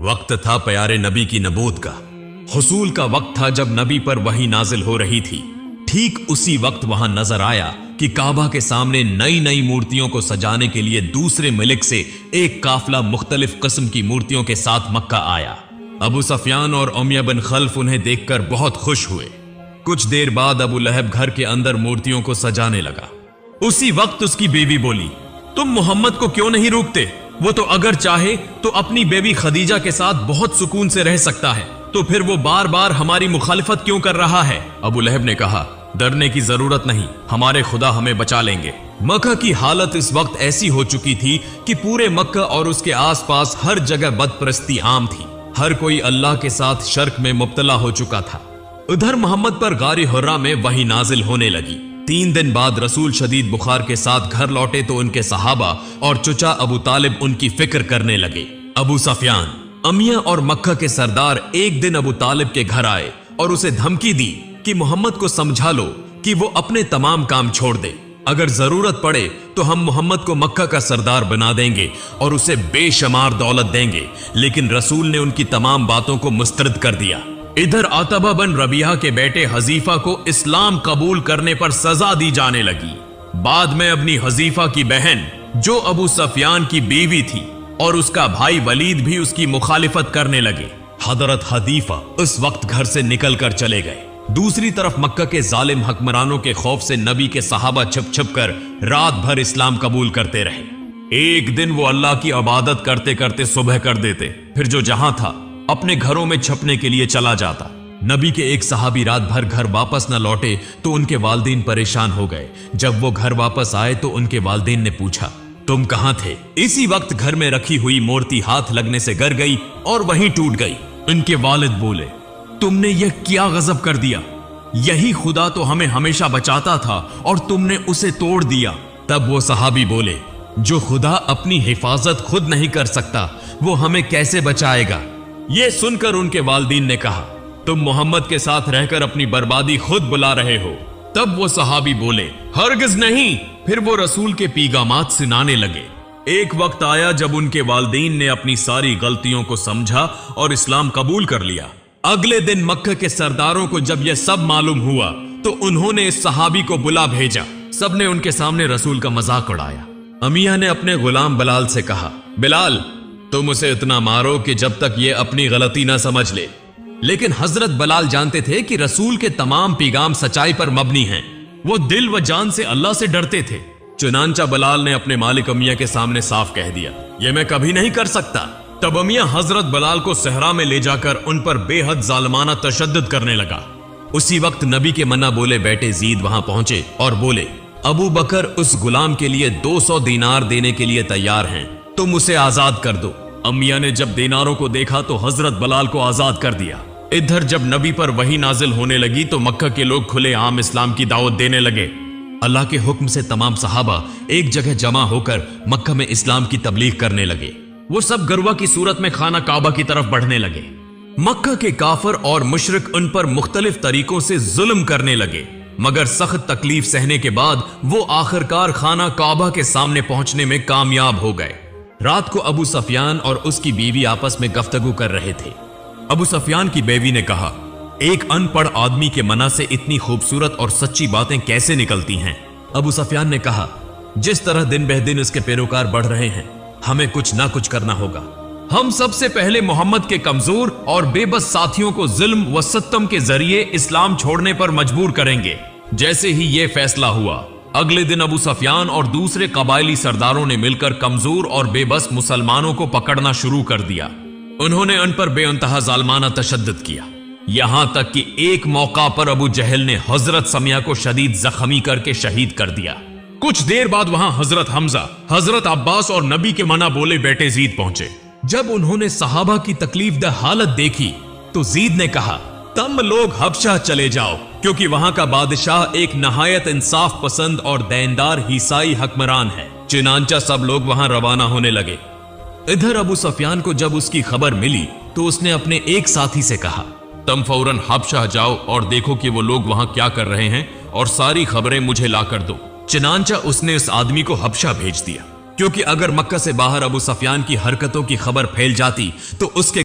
वक्त था प्यारे नबी की नबूत का। हुसूल का वक्त था जब नबी पर वही नाजिल हो रही थी। ठीक उसी वक्त वहां नजर आया कि काबा के सामने नई नई मूर्तियों को सजाने के लिए दूसरे मुल्क से एक काफिला मुख्तलिफ किस्म की मूर्तियों के साथ मक्का आया। अबू सफियान और उमय्या बिन खल्फ उन्हें देखकर बहुत खुश हुए। कुछ देर बाद अबू लहब घर के अंदर मूर्तियों को सजाने लगा। उसी वक्त उसकी बीवी बोली, तुम मोहम्मद को क्यों नहीं रोकते? वो तो अगर चाहे तो अपनी बेबी खदीजा के साथ बहुत सुकून से रह सकता है, तो फिर वो बार बार हमारी मुखालिफत क्यों कर रहा है? अबू लहब ने कहा, डरने की जरूरत नहीं, हमारे खुदा हमें बचा लेंगे। मक्का की हालत इस वक्त ऐसी हो चुकी थी कि पूरे मक्का और उसके आसपास हर जगह बदपरस्ती आम थी। हर कोई अल्लाह के साथ शर्क में मुब्तला हो चुका था। उधर मोहम्मद पर गारी हुर्रा में वही नाजिल होने लगी। 3 दिन बाद रसूल शदीद बुखार के साथ घर लौटे तो उनके सहाबा और चचा अबू तालिब उनकी फिक्र करने लगे। अबू सफियान, अमिया और मक्का के सरदार एक दिन अबू तालिब के घर आए और उसे धमकी दी कि मोहम्मद को समझा लो कि वो अपने तमाम काम छोड़ दे। अगर जरूरत पड़े तो हम मोहम्मद को मक्का का सरदार बना देंगे और उसे बेशुमार दौलत देंगे। लेकिन रसूल ने उनकी तमाम बातों को मुस्तरद कर दिया। इधर आतबा बिन रबिया के बेटे हजीफा को इस्लाम कबूल करने पर सजा दी जाने लगी। बाद में अपनी हजीफा की बहन जो अबू सफियान की बीवी थी और उसका भाई वलीद भी उसकी मुखालिफत करने लगे। हजरत हदीफा उस वक्त घर से निकल कर चले गए। दूसरी तरफ मक्का के जालिम हुक्मरानों के खौफ से नबी के सहाबा छुप छुप कर रात भर इस्लाम कबूल करते रहे। एक दिन वो अल्लाह की इबादत करते करते सुबह कर देते, फिर जो जहां था अपने घरों में छपने के लिए चला जाता। नबी के एक सहाबी रात भर घर वापस न लौटे तो उनके वालिदैन परेशान हो गए। जब वो घर वापस आए तो उनके वालिदैन ने पूछा, तुम कहां थे? इसी वक्त घर में रखी हुई मूर्ति हाथ लगने से गिर गई और वहीं टूट गई। उनके वालिद बोले, तुमने यह क्या गजब कर दिया? यही खुदा तो हमें हमेशा बचाता था और तुमने उसे तोड़ दिया। तब वो सहाबी बोले, जो खुदा अपनी हिफाजत खुद नहीं कर सकता वो हमें कैसे बचाएगा? ये सुनकर उनके वालिदैन ने कहा, तुम मोहम्मद के साथ रहकर अपनी बर्बादी खुद बुला रहे हो। तब वो सहाबी बोले, हरगिज नहीं। फिर वो रसूल के पीगामात सुनाने लगे। एक वक्त आया जब उनके वालिदैन ने अपनी सारी गलतियों को समझा और इस्लाम कबूल कर लिया। अगले दिन मक्का के सरदारों को जब यह सब मालूम हुआ तो उन्होंने इस सहाबी को बुला भेजा। सबने उनके सामने रसूल का मजाक उड़ाया। अमिया ने अपने गुलाम बिलाल से कहा, बिलाल तुम उसे इतना मारो कि जब तक ये अपनी गलती ना समझ ले। लेकिन हजरत बिलाल जानते थे कि रसूल के तमाम पैगाम सच्चाई पर मबनी हैं। वो दिल व जान से अल्लाह से डरते थे। चुनांचा बिलाल ने अपने मालिक अमिया के सामने साफ कह दिया, ये मैं कभी नहीं कर सकता। तब अमिया हजरत बिलाल को सहरा में ले जाकर उन पर बेहद जालिमाना तशद्दुद करने लगा। उसी वक्त नबी के मना बोले बेटे जीद वहां पहुंचे और बोले, अबू बकर उस गुलाम के लिए 200 दीनार देने के लिए तैयार हैं, तुम उसे आजाद कर दो। अमिया ने जब दीनारों को देखा तो हजरत बिलाल को आजाद कर दिया। इधर जब नबी पर वही नाजिल होने लगी तो मक्का के लोग खुले आम इस्लाम की दावत देने लगे। अल्लाह के हुक्म से तमाम सहाबा एक जगह जमा होकर मक्का में इस्लाम की तबलीग करने लगे। वो सब गरवा की सूरत में खाना काबा की तरफ बढ़ने लगे। मक्का के काफिर और मुशरिक उन पर मुख्तलिफ तरीकों से जुल्म करने लगे, मगर सख्त तकलीफ सहने के बाद वो आखिरकार खाना काबा के सामने पहुंचने में कामयाब हो गए। रात को अबू सफियान और उसकी बीवी आपस में गफ्तगू कर रहे थे। अबू सफियान की बीवी ने कहा, एक अनपढ़ आदमी के मना से इतनी खूबसूरत और सच्ची बातें कैसे निकलती हैं? अबू सफियान ने कहा, जिस तरह दिन बह दिन इसके पैरोकार बढ़ रहे हैं, हमें कुछ ना कुछ करना होगा। हम सबसे पहले मोहम्मद के कमजोर और बेबस साथियों को जुल्म व सितम के जरिए इस्लाम छोड़ने पर मजबूर करेंगे। जैसे ही यह फैसला हुआ, अगले दिन अबू सफियान और दूसरे कबायली सरदारों ने मिलकर कमजोर और बेबस मुसलमानों को पकड़ना शुरू कर दिया। उन्होंने उन पर बेअंतहा जालमाना तशद्दुद किया। यहां तक कि एक मौका पर अबू जहल ने हजरत समिया को शदीद जख्मी करके शहीद कर दिया। कुछ देर बाद वहां हजरत हमजा, हजरत अब्बास और नबी के मना बोले बेटे जीद पहुंचे। जब उन्होंने सहाबा की तकलीफदह हालत देखी तो जीद ने कहा, तुम लोग हबशा चले जाओ, क्योंकि वहां का बादशाह एक नहायत इंसाफ पसंद और दीनदार ईसाई हुक्मरान है। चुनांचा सब लोग वहां रवाना होने लगे। इधर अबू सफियान को जब उसकी खबर मिली तो उसने अपने एक साथी से कहा, तुम फौरन हबशा जाओ और देखो कि वो लोग वहां क्या कर रहे हैं और सारी खबरें मुझे ला कर दो। चुनांचा उसने उस आदमी को हबशा भेज दिया, क्योंकि अगर मक्का से बाहर अबू सफियान की हरकतों की खबर फैल जाती तो उसके